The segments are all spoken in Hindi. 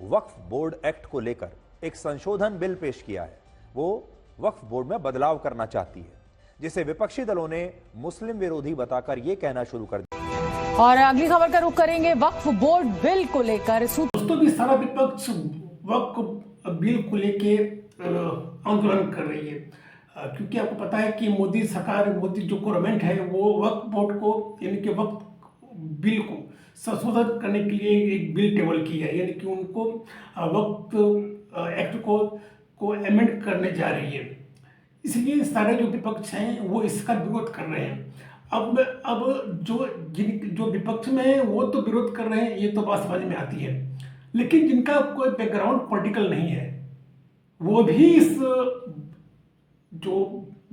वक्फ बोर्ड एक्ट को लेकर एक संशोधन बिल पेश किया है। वो वक्फ बोर्ड में बदलाव करना चाहती है, जिसे विपक्षी दलों ने मुस्लिम विरोधी बताकर यह कहना शुरू कर दिया। और अगली खबर का रुख करेंगे वक्फ बोर्ड बिल को लेकर। दोस्तों भी सारा विपक्ष वक्फ बिल को लेके आंदोलन कर रही है, क्योंकि आपको पता है कि मोदी सरकार, मोदी जो गवर्नमेंट है वो वक्फ बोर्ड को यानी कि वक्फ बिल को संशोधन करने के लिए एक बिल टेबल की है, यानी कि उनको वक्फ एक्ट को अमेंड करने जा रही है। इसलिए सारे जो विपक्ष हैं वो इसका विरोध कर रहे हैं। अब जो विपक्ष में है वो तो विरोध कर रहे हैं, ये तो बात समझ में आती है, लेकिन जिनका कोई बैकग्राउंड पॉलिटिकल नहीं है वो भी इस जो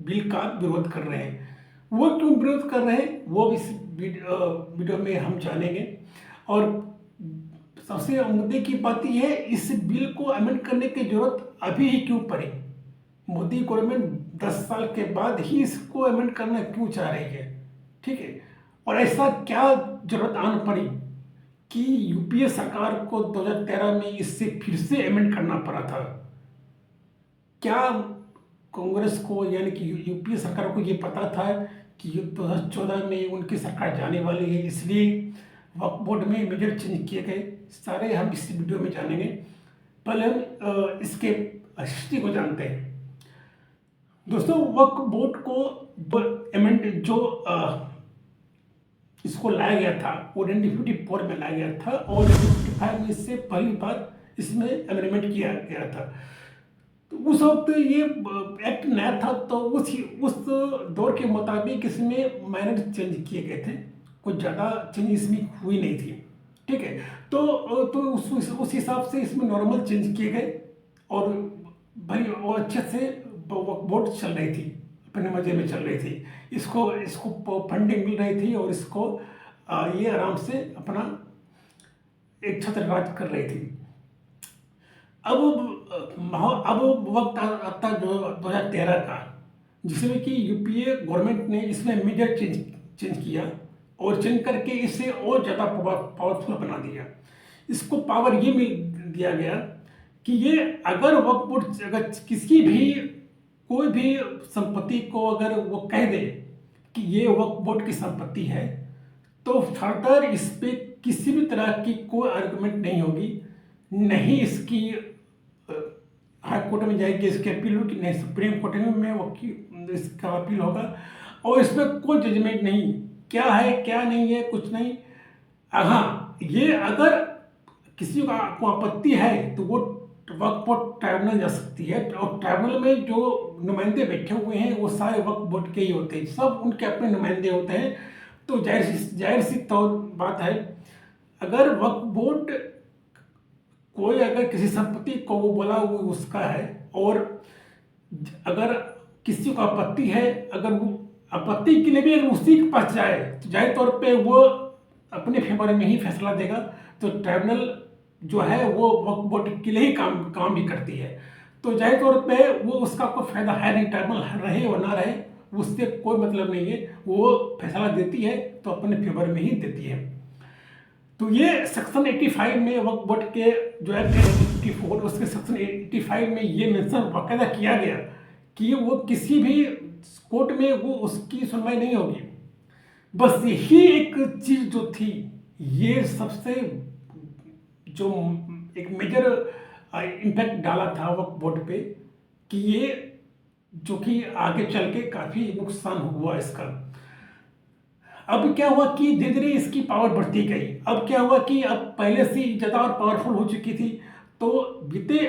बिल का विरोध कर रहे हैं। वो क्यों विरोध कर रहे हैं वो इस वीडियो में हम जानेंगे। और सबसे मुद्दे की बात यह है, इस बिल को अमेंड करने की जरूरत अभी ही क्यों पड़ी? मोदी गवर्नमेंट 10 साल के बाद ही इसको अमेंड करना क्यों चाह रही है? ठीक है, और ऐसा क्या जरूरत आन पड़ी कि यूपीए सरकार को 2013 में इससे फिर से अमेंड करना पड़ा था? क्या कांग्रेस को यानी कि यूपीए सरकार को ये पता था कि 2014 में उनकी सरकार जाने वाली है, इसलिए वक्फ बोर्ड में मेजर चेंज किए गए? सारे हम इस वीडियो में जानेंगे। पहले हम इसके हिस्ट्री को जानते हैं। दोस्तों, वक्फ बोर्ड को अमेंड जो इसको लाया गया था वो 1954 में लाया गया था, और 1955 में इससे पहली बार इसमें अमेंडमेंट किया गया था। तो उस वक्त ये एक्ट नया था, तो उस दौर के मुताबिक इसमें माइनर चेंज किए गए थे, कुछ ज़्यादा चेंज इसमें हुई नहीं थी। ठीक है, तो उस हिसाब से इसमें नॉर्मल चेंज किए गए, और भाई वो अच्छे से बोर्ड चल रही थी, अपने मजे में चल रही थी। इसको फंडिंग मिल रही थी, और इसको ये आराम से अपना एक छत्र राज कर रही थी। अब वक्त आता 2013 का, जिसमें कि यूपीए गवर्नमेंट ने इसमें मेजर चेंज किया, और चेंज करके इसे और ज़्यादा पावरफुल बना दिया। इसको पावर ये मिल दिया गया कि ये अगर वक्फ बोर्ड अगर किसी भी कोई भी संपत्ति को अगर वो कह दे कि ये वक्फ बोर्ड की संपत्ति है, तो फर्दर इस पे किसी भी तरह की कोई आर्गुमेंट नहीं होगी, नहीं इसकी हाई कोर्ट में जाएगी, इसकी अपील होगी, नहीं सुप्रीम कोर्ट में इसका अपील होगा, और इसमें कोई जजमेंट नहीं, क्या है क्या नहीं है कुछ नहीं। हाँ, ये अगर किसी को आपत्ति है तो वो वक्फ बोर्ड ट्राइब्यूनल जा सकती है, और ट्राइब्यूनल में जो नुमाइंदे बैठे हुए हैं वो सारे वक्फ बोर्ड के ही होते हैं, सब उनके अपने नुमाइंदे होते हैं। तो जाहिर सी तौर बात है, अगर वक्फ बोर्ड कोई अगर किसी संपत्ति को वो बोला वो उसका है, और अगर किसी को आपत्ति है, अगर वो आपत्ति के लिए भी अगर उसी के पास जाए तो जाहिर तौर पे वो अपने फेवर में ही फैसला देगा। तो ट्राइब्यूनल जो है वो वक्फ बोर्ड के लिए ही काम भी करती है, तो जाहिर तौर पे वो उसका कोई फायदा है नहीं, ट्राइब्यूनल रहे और ना रहे उससे कोई मतलब नहीं है, वो फैसला देती है तो अपने फेवर में ही देती है। तो ये सेक्शन 85 में वक्फ बोर्ड के जो एक्ट है 84, उसके सेक्शन 85 में ये मेंशन बाकायदा किया गया कि वो किसी भी कोर्ट में वो उसकी सुनवाई नहीं होगी। बस यही एक चीज जो थी, ये सबसे जो एक मेजर इम्पैक्ट डाला था वक्फ बोर्ड पे, कि ये जो कि आगे चल के काफी नुकसान हुआ इसका। अब क्या हुआ कि धीरे धीरे इसकी पावर बढ़ती गई। अब क्या हुआ कि अब पहले से ज़्यादा और पावरफुल हो चुकी थी, तो बीते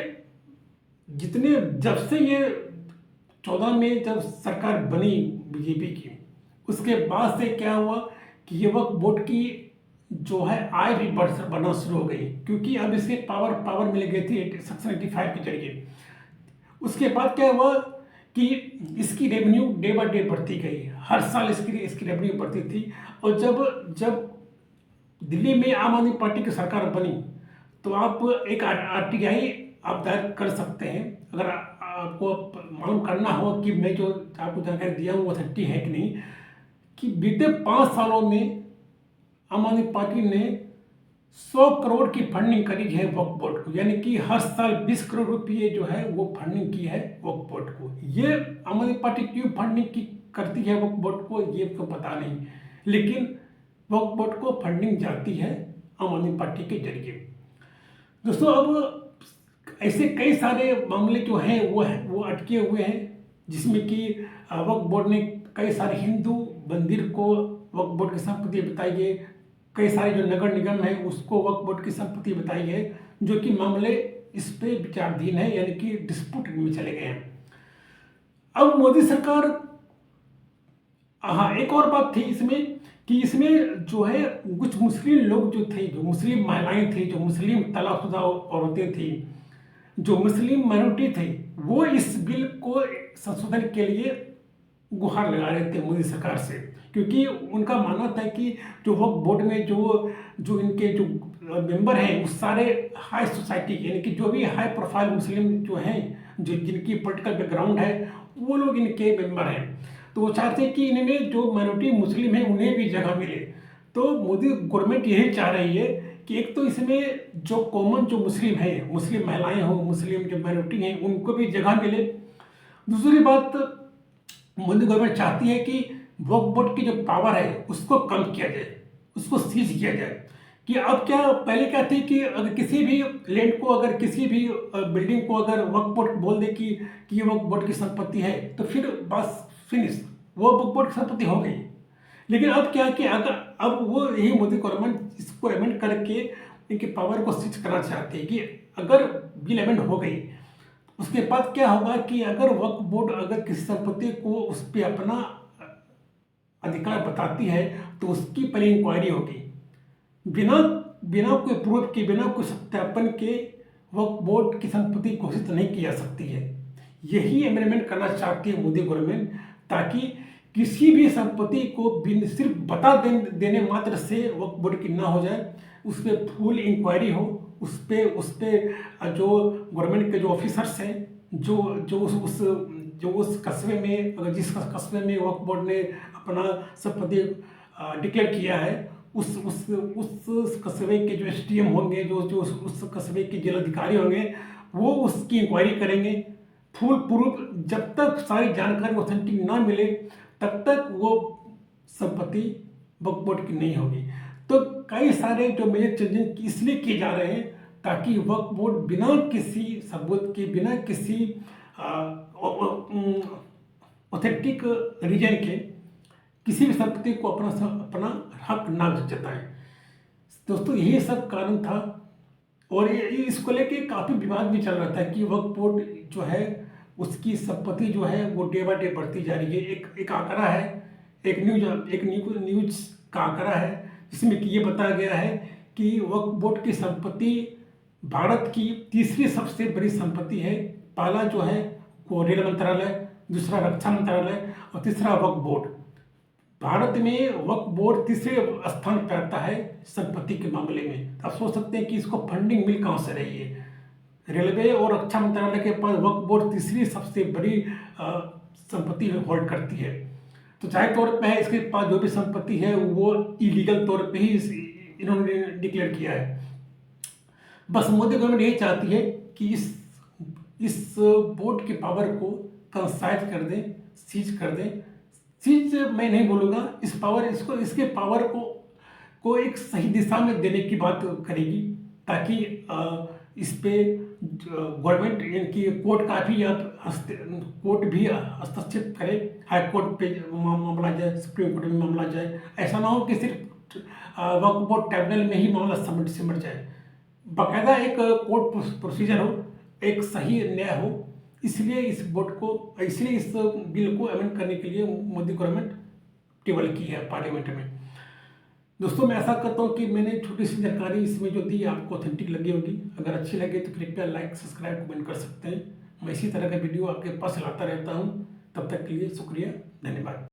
जितने जब से ये 14 में जब सरकार बनी बीजेपी की, उसके बाद से क्या हुआ कि ये वक्फ बोर्ड की जो है आय भी बढ़ना शुरू हो गई, क्योंकि अब इसे पावर मिल गई थी सेक्शन 85 के जरिए। उसके बाद क्या हुआ कि इसकी रेवेन्यू डे बाय डे बढ़ती गई, हर साल इसकी रेवेन्यू बढ़ती थी। और जब दिल्ली में आम आदमी पार्टी की सरकार बनी, तो आप एक आरटीआई आप दायर कर सकते हैं, अगर आपको मालूम करना हो कि मैं जो आपको जानकारी दिया हूँ वो सच्ची है कि नहीं, कि बीते 5 सालों में आम आदमी पार्टी ने 100 करोड़ की फंडिंग करी है वक्फ बोर्ड को, यानी कि हर साल 20 करोड़ रुपये जो है वो फंडिंग की है वक्फ बोर्ड को। ये आम आदमी पार्टी क्यों फंडिंग की करती है वक्फ बोर्ड को, ये तो पता नहीं, लेकिन वक्फ बोर्ड को फंडिंग जाती है आम आदमी पार्टी के जरिए। दोस्तों, अब ऐसे कई सारे मामले जो हैं वो अटके हुए हैं, जिसमें कि वक्फ बोर्ड ने कई सारे हिंदू मंदिर को वक्फ बोर्ड की संपत्ति बताई है, कई सारे जो नगर निगम है उसको वक्फ बोर्ड की संपत्ति बताई है, जो कि मामले इस पे विचाराधीन है, यानी कि डिस्प्यूट में चले गए हैं। अब मोदी सरकार, हाँ, एक और बात थी इसमें कि इसमें जो है कुछ मुस्लिम लोग जो थे, जो मुस्लिम महिलाएं थी, जो मुस्लिम तलाकशुदा औरतें थी, जो मुस्लिम माइनॉरिटी थे, वो इस बिल को संशोधन के लिए गुहार लगा रहे थे मोदी सरकार से, क्योंकि उनका मानना था कि जो वक्फ बोर्ड में जो इनके जो मेंबर हैं वो सारे हाई सोसाइटी, यानी कि जो भी हाई प्रोफाइल मुस्लिम जो हैं, जो जिनकी पॉलिटिकल बैकग्राउंड है, वो लोग इनके मेंबर हैं। तो वो चाहते हैं कि इनमें जो माइनॉरिटी मुस्लिम हैं उन्हें भी जगह मिले। तो मोदी गवर्नमेंट यही चाह रही है कि एक तो इसमें जो कॉमन जो मुस्लिम है, मुस्लिम महिलाएं हो, मुस्लिम जो माइनॉरिटी हैं, उनको भी जगह मिले। दूसरी बात, मोदी गवर्नमेंट चाहती है कि वक्फ बोर्ड की जो पावर है उसको कम किया जाए, उसको सीज किया जाए। कि अब क्या, पहले क्या थी कि अगर किसी भी लैंड को, अगर किसी भी बिल्डिंग को अगर वक्फ बोर्ड बोल दे कि ये वक्फ बोर्ड की संपत्ति है, तो फिर बस फिनिश, वो वक्फ बोर्ड की संपत्ति हो गई। लेकिन अब क्या है कि अगर अब वो यही मोदी गवर्नमेंट इसको अमेंड करके इनकी पावर को सीज करना चाहती है कि अगर बिल अमेंड हो गई, उसके बाद क्या होगा कि अगर वक्फ बोर्ड अगर किसी संपत्ति को उस पर अपना अधिकार बताती है तो उसकी पहले इंक्वायरी होगी, बिना कोई प्रूफ के, बिना कोई सत्यापन के वक्फ बोर्ड की संपत्ति घोषित नहीं की जा सकती है। यही अमेंडमेंट करना चाहती है मोदी गवर्नमेंट, ताकि किसी भी संपत्ति को सिर्फ बता देने मात्र से वक्फ बोर्ड की ना हो जाए, उस पर फुल इंक्वायरी हो, उस पर जो गवर्नमेंट के जो ऑफिसर्स हैं, जो उस कस्बे में, अगर जिस कस्बे में वक्फ बोर्ड ने अपना संपत्ति डिक्लेयर किया है, उस कस्बे के जो एसडीएम होंगे, जो उस कस्बे के जिलाधिकारी होंगे, वो उसकी इंक्वायरी करेंगे। फुल प्रूफ, जब तक सारी जानकारी ऑथेंटिक ना मिले तब तक वो संपत्ति वक्फ बोर्ड की नहीं होगी। तो कई सारे जो मेजर चेंजेस इसलिए किए जा रहे हैं ताकि वक्फ बोर्ड बिना किसी सबूत के, बिना किसी ऑथेंटिक रीजन के किसी भी संपत्ति को अपना हक ना जताएं। दोस्तों, यही सब कारण था, और इसको लेके काफ़ी विवाद भी चल रहा था कि वक्फ बोर्ड जो है उसकी संपत्ति जो है वो डे बाय डे बढ़ती जा रही है। एक आंकड़ा है, एक न्यूज का आंकड़ा है, जिसमें कि ये बताया गया है कि वक्फ बोर्ड की संपत्ति भारत की तीसरी सबसे बड़ी संपत्ति है। पहला जो है वो रेल मंत्रालय, दूसरा रक्षा मंत्रालय और तीसरा वक्फ बोर्ड। भारत में वक्फ बोर्ड तीसरे स्थान पर आता है संपत्ति के मामले में। आप सोच सकते हैं कि इसको फंडिंग मिल कहाँ से रही है। रेलवे और रक्षा मंत्रालय के पास वक्फ बोर्ड तीसरी सबसे बड़ी संपत्ति होल्ड करती है। तो जाहिर तौर पे इसके पास जो भी संपत्ति है वो इलीगल तौर पे ही इन्होंने डिक्लेयर किया है। बस मोदी गवर्नमेंट यही चाहती है कि इस बोर्ड की पावर को कंसाइज कर दें, सीज कर दें। सीज मैं नहीं बोलूँगा, इसके पावर को एक सही दिशा में देने की बात करेगी, ताकि इस पे गवर्नमेंट, इनकी कोर्ट भी हस्तक्षेप करे, हाई कोर्ट पे मामला जाए, सुप्रीम कोर्ट में मामला जाए। ऐसा ना हो कि सिर्फ वक्फ बोर्ड ट्रिब्यूनल में ही मामला सिमट जाए। बाकायदा एक कोर्ट प्रोसीजर हो, एक सही न्याय हो। इसलिए इस बिल को अमेंड करने के लिए मोदी गवर्नमेंट टेबल की है पार्लियामेंट में। दोस्तों, मैं ऐसा करता हूँ कि मैंने छोटी सी जानकारी इसमें जो दी आपको ऑथेंटिक लगी होगी। अगर अच्छी लगे तो कृपया लाइक, सब्सक्राइब, कमेंट कर सकते हैं। मैं इसी तरह का वीडियो आपके पास लाता रहता हूँ। तब तक के लिए शुक्रिया, धन्यवाद।